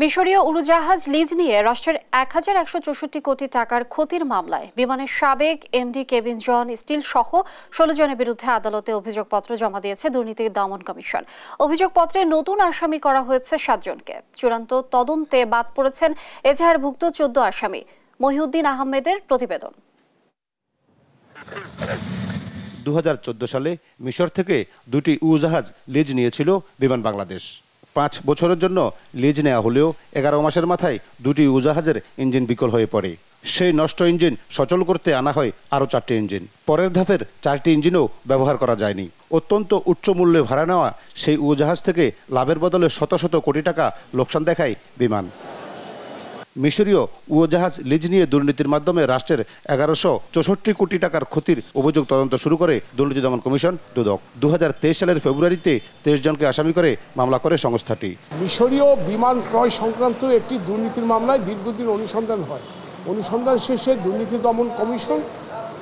মিশরীয় উড়োজাহাজ লিজ নিয়ে রাষ্ট্রের ১,১৬৪ কোটি টাকার ক্ষতির মামলায় বিমানের সাবেক এমডি কেভিন জন স্টিল সহ ১৬ জনের বিরুদ্ধে আদালতে অভিযোগপত্র জমা দিয়েছে দুর্নীতি দমন কমিশন। অভিযোগপত্রে নতুন আসামি করা হয়েছে ৭ জনকে। চূড়ান্ত তদন্তে বাদ পড়েছেন এজাহারভুক্ত ১৪ আসামি। মহিউদ্দিন আহমেদের প্রতিবেদন। ২০১৪ সালে মিশর থেকে ২টি উড়োজাহাজ লিজ নিয়েছিল বিমান বাংলাদেশ। ৫ বছরের জন্য লিজ নেওয়া হলেও ১১ মাসের মাথায় 2টি উড়োজাহাজের ইঞ্জিন বিকল হয়ে পড়ে। সেই নষ্ট ইঞ্জিন সচল করতে আনা হয় আরও 4টি ইঞ্জিন। পরের ধাপের 4টি ইঞ্জিনও ব্যবহার করা যায়নি। অত্যন্ত উচ্চ মূল্যে ভাড়া নেওয়া সেই উড়োজাহাজ থেকে লাভের বদলে শত শত কোটি টাকা লোকসান দেখায় বিমান। মিশরীয় উড়োজাহাজ লিজ নিয়ে দুর্নীতির মাধ্যমে রাষ্ট্রের ১১৬৪ কোটি টাকার ক্ষতির অভিযোগ তদন্ত শুরু করে দুর্নীতি দমন কমিশন দুদক। ২০২৩ সালের ফেব্রুয়ারিতে 23 জনকে আসামি করে মামলা করে সংস্থাটি। মিশরীয় বিমান ক্রয় সংক্রান্ত একটি দুর্নীতির মামলায় দীর্ঘদিন অনুসন্ধান হয়। অনুসন্ধান শেষে দুর্নীতি দমন কমিশন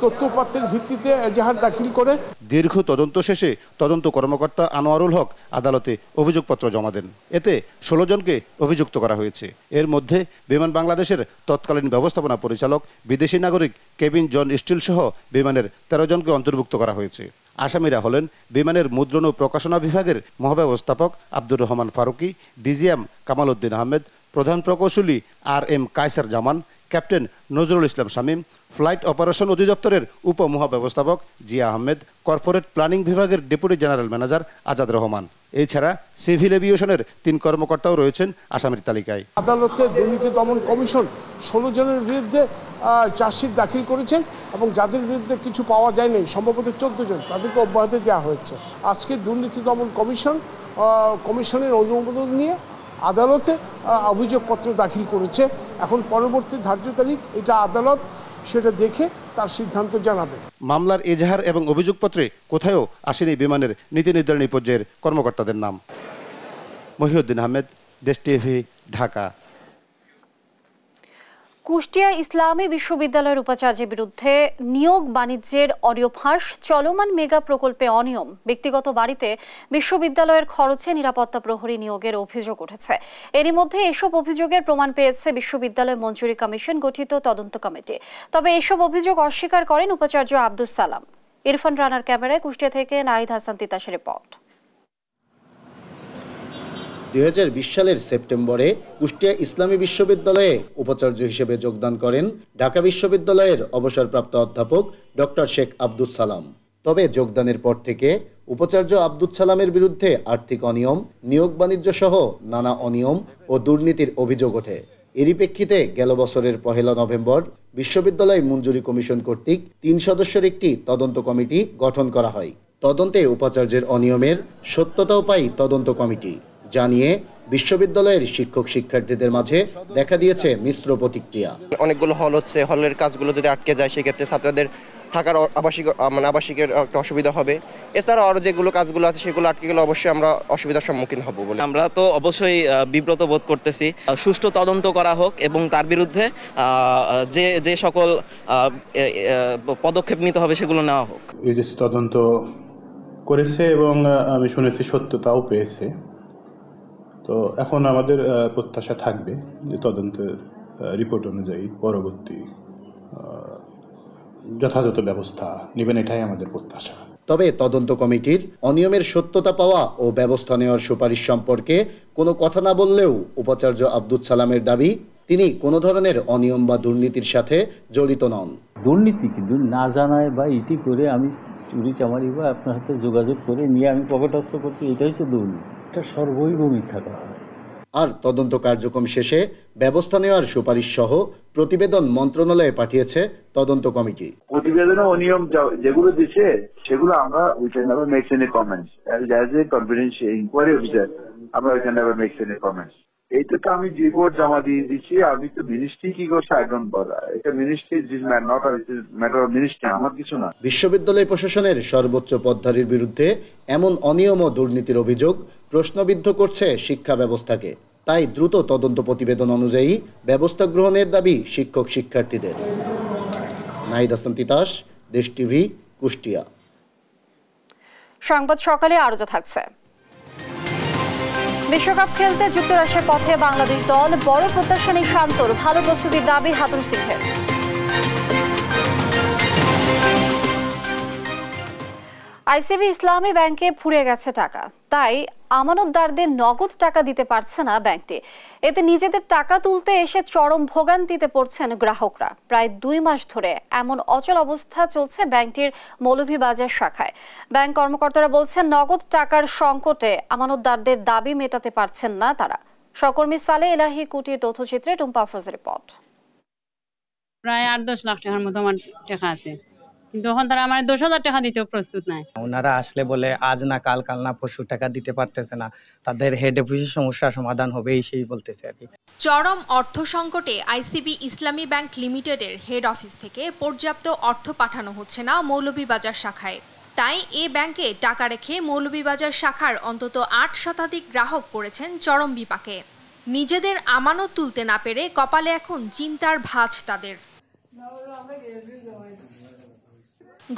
তথ্যপত্রের ভিত্তিতে এজাহার দাখিল করে। দীর্ঘ তদন্ত শেষে তদন্ত কর্মকর্তা আনোয়ারুল হক আদালতে অভিযোগপত্র জমা দেন। এতে ১৬ জনকে অভিযুক্ত করা হয়েছে। এর মধ্যে বিমান বাংলাদেশের তৎকালীন ব্যবস্থাপনা পরিচালক বিদেশি নাগরিক কেভিন জন স্টিল সহ বিমানের ১৩ জনকে অন্তর্ভুক্ত করা হয়েছে। আসামিরা হলেন বিমানের মুদ্রণ ও প্রকাশনা বিভাগের মহাব্যবস্থাপক আব্দুর রহমান ফারুকি, ডিজিএম কামাল উদ্দিন আহমেদ, প্রধান প্রকৌশলী RM কায়সার জামান, captain Nazrul Islam Shamim, flight operation অধিদপ্তরের উপমহাব্যবস্থাপক জিয়া আহমেদ, কর্পোরেট প্ল্যানিং বিভাগের deputy general manager Azad Rahman. এছাড়া সিভিল এভিয়েশনের 3 কর্মকর্তাও রয়েছেন আসামির তালিকায়। আদালতে দুর্নীতি দমন কমিশন 16 জনের বিরুদ্ধে চার্জশিট দাখিল করেছেন এবং যাদের বিরুদ্ধে কিছু পাওয়া যায়নি, সম্ভবত 14 জন, তাদেরকে অব্যাহতি দেওয়া হয়েছে। আজকে দুর্নীতি দমন কমিশনের অনুমোদন নিয়ে আদালতে অভিযোগপত্র দাখিল করেছে। এখন পরবর্তী ধার্য তারিখ এটা আদালত সেটা দেখে তার সিদ্ধান্ত জানাবে। মামলার এজাহার এবং অভিযোগপত্রে কোথাও আসেনি বিমানের নীতি নির্ধারণী পর্যায়ের কর্মকর্তাদের নাম। মহিউদ্দিন আহমেদ, দেশ টিভি, ঢাকা। কুষ্টিয়া ইসলামী বিশ্ববিদ্যালয়ের উপাচার্যের বিরুদ্ধে নিয়োগ বাণিজ্যের অডিও ফাঁস, চলমান মেগা প্রকল্পে অনিয়ম, ব্যক্তিগত বাড়িতে বিশ্ববিদ্যালয়ের খরচে নিরাপত্তা প্রহরী নিয়োগের অভিযোগ উঠেছে। এরই মধ্যে এসব অভিযোগের প্রমাণ পেয়েছে বিশ্ববিদ্যালয় মঞ্জুরি কমিশন গঠিত তদন্ত কমিটি। তবে এসব অভিযোগ অস্বীকার করেন উপাচার্য আব্দুস সালাম। ইরফান রানার ক্যামেরায় কুষ্টিয়া থেকে নাহিদ হাসান তিতাসের রিপোর্ট। ২০২০ সালের সেপ্টেম্বরে কুষ্টিয়া ইসলামী বিশ্ববিদ্যালয়ে উপাচার্য হিসেবে যোগদান করেন ঢাকা বিশ্ববিদ্যালয়ের অবসরপ্রাপ্ত অধ্যাপক ডক্টর শেখ আব্দুস সালাম। তবে যোগদানের পর থেকে উপাচার্য আব্দুস সালামের বিরুদ্ধে আর্থিক অনিয়ম, নিয়োগ বাণিজ্য সহ নানা অনিয়ম ও দুর্নীতির অভিযোগ ওঠে। এরই প্রেক্ষিতে গেল বছরের ১ নভেম্বর বিশ্ববিদ্যালয় মঞ্জুরি কমিশন কর্তৃক ৩ সদস্যের একটি তদন্ত কমিটি গঠন করা হয়। তদন্তে উপাচার্যের অনিয়মের সত্যতাও পায় তদন্ত কমিটি। জানিয়ে বিশ্ববিদ্যালয়ের শিক্ষক শিক্ষার্থীদের মাঝে দেখা দিয়েছে মিশ্র প্রতিক্রিয়া। অনেকগুলো হল হচ্ছে, হলের কাজগুলো যদি আটকে যায় সেক্ষেত্রে ছাত্রদের থাকার আবাসিকের একটা অসুবিধা হবে। এছাড়াও আরও যেগুলো কাজগুলো আছে সেগুলো আটকে গেলে অবশ্যই আমরা অসুবিধার সম্মুখীন হব বলে আমরা তো অবশ্যই বিব্রত বোধ করতেছি। সুষ্ঠু তদন্ত করা হোক এবং তার বিরুদ্ধে যে সকল পদক্ষেপ নিতে হবে সেগুলো নেওয়া হোক। এজেন্সি তদন্ত করেছে এবং আমি শুনেছি সত্যতাও পেয়েছে। তো এখন আমাদের প্রত্যাশা থাকবে যে তদন্তের রিপোর্ট অনুযায়ী পরবর্তী যথাযথ ব্যবস্থা নেবেন, এটাই আমাদের প্রত্যাশা। তবে তদন্ত কমিটির অনিয়মের সত্যতা পাওয়া ও ব্যবস্থা নেওয়ার সুপারিশ সম্পর্কে কোনো কথা না বললেও উপাচার্য আব্দুস সালামের দাবি তিনি কোনো ধরনের অনিয়ম বা দুর্নীতির সাথে জড়িত নন। দুর্নীতি কিন্তু না জানায় বা ইটি করে আমি চুরি চামারি বা আপনার হাতে যোগাযোগ করে নিয়ে আমি পকেটস্থ করছি, এটা হচ্ছে দুর্নীতি। এটা সর্বৈব মিথ্যা কথা। আর তদন্ত কার্যক্রম শেষে ব্যবস্থা নেওয়ার সুপারিশ সহ প্রতিবেদন মন্ত্রণালয়ে পাঠিয়েছে তদন্ত কমিটি। প্রতিবেদনে অনিয়ম যেগুলো দিচ্ছে সেগুলো আমরা we can never make any comments as a confidential inquiry officer. আমরা we can never make any comments. এইটা তো আমি রিপোর্ট জমা দিয়ে দিচ্ছি। আমি তো মিনিস্ট্রি কি করছে আই ডোন্ট বদার। এটা ministry not matter of ministry, আমার কিছু না। বিশ্ববিদ্যালয় প্রশাসনের সর্বোচ্চ পদধারীর বিরুদ্ধে এমন অনিয়ম ও দুর্নীতির অভিযোগ প্রশ্নবিদ্ধ করছে শিক্ষা ব্যবস্থাকে। তাই দ্রুত তদন্ত প্রতিবেদন অনুযায়ী ব্যবস্থা গ্রহণের দাবি শিক্ষক শিক্ষার্থীদের। নাহিদ হাসান তিতাস, দেশ টিভি, কুষ্টিয়া। সংবাদ সকালে আরো যা থাকছে। বিশ্বকাপ খেলতে যুক্তরাষ্ট্রের পথে বাংলাদেশ দল, বড় প্রত্যাশা নেই শান্তর, ভালো প্রস্তুতির দাবি হাতুর সিংহের। আইসিবি ইসলামী ব্যাংকে ফুরিয়ে গেছে টাকা, তাই আমানতদারদের নগদ টাকা দিতে পারছে না ব্যাংকটি। এতে নিজেদের টাকা তুলতে এসে চরম ভোগান্তিতে পড়ছেন গ্রাহকরা। প্রায় 2 মাস ধরে এমন অচল অবস্থা চলছে ব্যাংকটির মৌলভীবাজার শাখায়। ব্যাংক কর্মকর্তারা বলছেন, নগদ টাকার সংকটে আমানতদারদের দাবি মেটাতে পারছেন না তারা। সহকর্মী সালে এলাহি কুটির তথ্যচিত্রে টুম্পা আফরোজের রিপোর্ট। প্রায় 8-10 লাখ টাকার মতো আমার টাকা আছে, কিন্তু এখন তারা আমার 10,000 টাকা দিতেও প্রস্তুত নাই। ওনারা আসলে বলে আজ না কাল, কাল না পরশু টাকা দিতে পারতেছে না, তাদের হেড অফিসের সমস্যা সমাধান হবে এই সেই বলতেছে আর কি। চরম অর্থ সংকটে আইসিবি ইসলামী ব্যাংক লিমিটেডের হেড অফিস থেকে পর্যাপ্ত অর্থ পাঠানো হচ্ছে না মৌলভীবাজার শাখায়। তাই এ ব্যাংকে টাকা রেখে মৌলভীবাজার শাখার অন্তত 8 শতাধিক গ্রাহক পড়েছেন চরম বিপাকে। নিজেদের আমানত তুলতে না পেরে কপালে এখন চিন্তার ভাঁজ তাদের।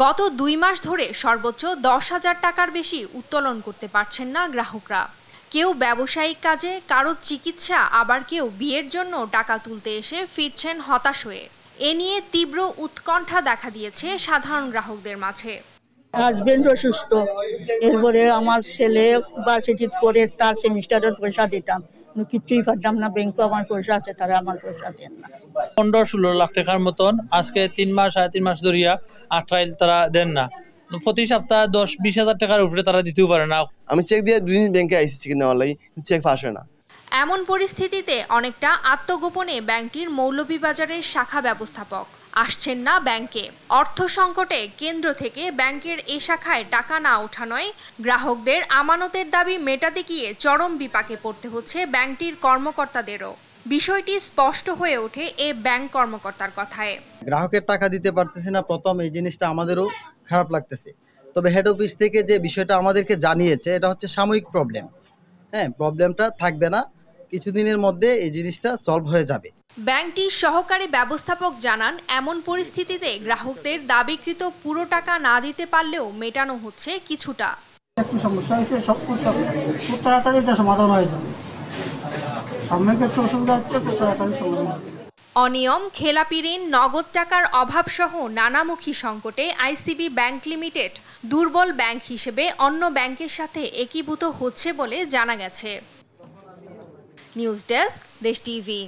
গত 2 মাস ধরে সর্বোচ্চ 10,000 টাকার বেশি উত্তোলন করতে পারছেন না গ্রাহকরা। কেউ ব্যবসায়িক কাজে, কারো চিকিৎসা, আবার কেউ বিয়ের জন্য টাকা তুলতে এসে ফিরছেন হতাশ হয়ে। এ নিয়ে তীব্র উৎকণ্ঠা দেখা দিয়েছে সাধারণ গ্রাহকদের মাঝে। হাজবেন্ড অসুস্থ, এরপরে আমার ছেলে ভার্সিটি পড়ে তার সেমিস্টারের পয়সা দিতাম, কিছুই পারতাম না। ব্যাংকে আমার পয়সা আছে, তারা আমার পয়সা দেন না। 15-16 লাখ টাকার মতন আজকে 3 মাস 3.5 মাস ধরিয়া আটরাইল তারা দেন না। প্রতি সপ্তাহে 10-20 হাজার টাকার উপরে তারা দিতেও পারে না। আমি চেক দিয়ে 2 দিন ব্যাংকে আইসি চেক নেওয়ার লাগি, চেক পাস হয় না। এমন পরিস্থিতিতে অনেকটা আত্মগোপনে ব্যাংকটির মৌলভীবাজারের শাখা ব্যবস্থাপক আসছেন না ব্যাংকে। অর্থ সংকটে কেন্দ্র থেকে ব্যাংকের এই শাখায় টাকা না ওঠানোয় গ্রাহকদের আমানতের দাবি মেটাতে গিয়ে চরম বিপাকে পড়তে হচ্ছে ব্যাংকটির কর্মকর্তাদেরও। বিষয়টি স্পষ্ট হয়ে ওঠে এ ব্যাংক কর্মকর্তার কথায়। গ্রাহকের টাকা দিতে পারতেছে না, প্রথম এই জিনিসটা আমাদেরও খারাপ লাগতেছে। তবে হেড অফিস থেকে যে বিষয়টা আমাদেরকে জানিয়েছে, এটা হচ্ছে সাময়িক প্রবলেম। হ্যাঁ, প্রবলেমটা থাকবে না, কিছুদিনের মধ্যে এই জিনিসটা সলভ হয়ে যাবে। ব্যাংকটির সহকারী ব্যবস্থাপক জানান, এমন পরিস্থিতিতে গ্রাহকদের দাবিকৃত পুরো টাকা না দিতে পারলেও মেটানো হচ্ছে কিছুটা। একটু সমস্যা হয়েছে, সব খুব তাড়াতাড়ি এটা সমাধান হয়ে যাবে। সাময়িক একটু অসুবিধা হচ্ছে, খুব তাড়াতাড়ি সমাধান হবে। অনিয়ম, খেলাপি ঋণ, নগদ টাকার অভাব সহ নানামুখী সংকটে আইসিবি ব্যাংক লিমিটেড দুর্বল ব্যাংক হিসেবে অন্য ব্যাংকের সাথে একীভূত হচ্ছে বলে জানা গেছে। নিউজ ডেস্ক, দেশ টিভি।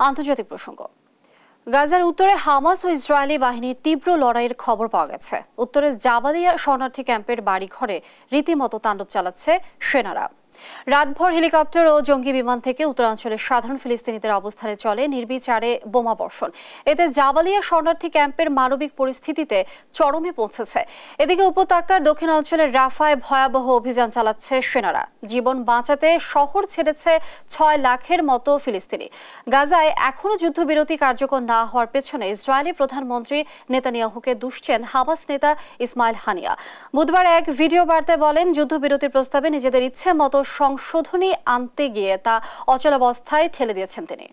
আন্তর্জাতিক প্রসঙ্গ। গাজার উত্তরে হামাস ও ইসরায়েলি বাহিনীর তীব্র লড়াইয়ের খবর পাওয়া গেছে। উত্তরে জাবালিয়া শরণার্থী ক্যাম্পের বাড়িঘরে রীতিমতো তাণ্ডব চালাচ্ছে সেনারা। রাতভর হেলিকপ্টার ও জঙ্গি বিমান থেকে উত্তরাঞ্চলের সাধারণ ফিলিস্তিনিদের অবস্থানে চলে নির্বিচারে বোমা বর্ষণ। এতে জাবালিয়া শরণার্থী ক্যাম্পের মানবিক পরিস্থিতিতে চরমে পৌঁছেছে। এদিকে উপত্যকার দক্ষিণাঞ্চলের রাফায় ভয়াবহ অভিযান চালাচ্ছে সেনারা। জীবন বাঁচাতে শহর ছেড়েছে 6 লাখের মতো ফিলিস্তিনি। গাজায় এখনও যুদ্ধবিরতি কার্যকর না হওয়ার পেছনে ইসরায়েলি প্রধানমন্ত্রী নেতানিয়াহুকে দুষছেন হামাস নেতা ইসমাইল হানিয়া। বুধবার এক ভিডিও বার্তায় বলেন, যুদ্ধবিরতির প্রস্তাবে নিজেদের ইচ্ছে মতো সংশোধনী আনতে গিয়ে তা অচলাবস্থায় ঠেলে দিয়েছেন তিনি।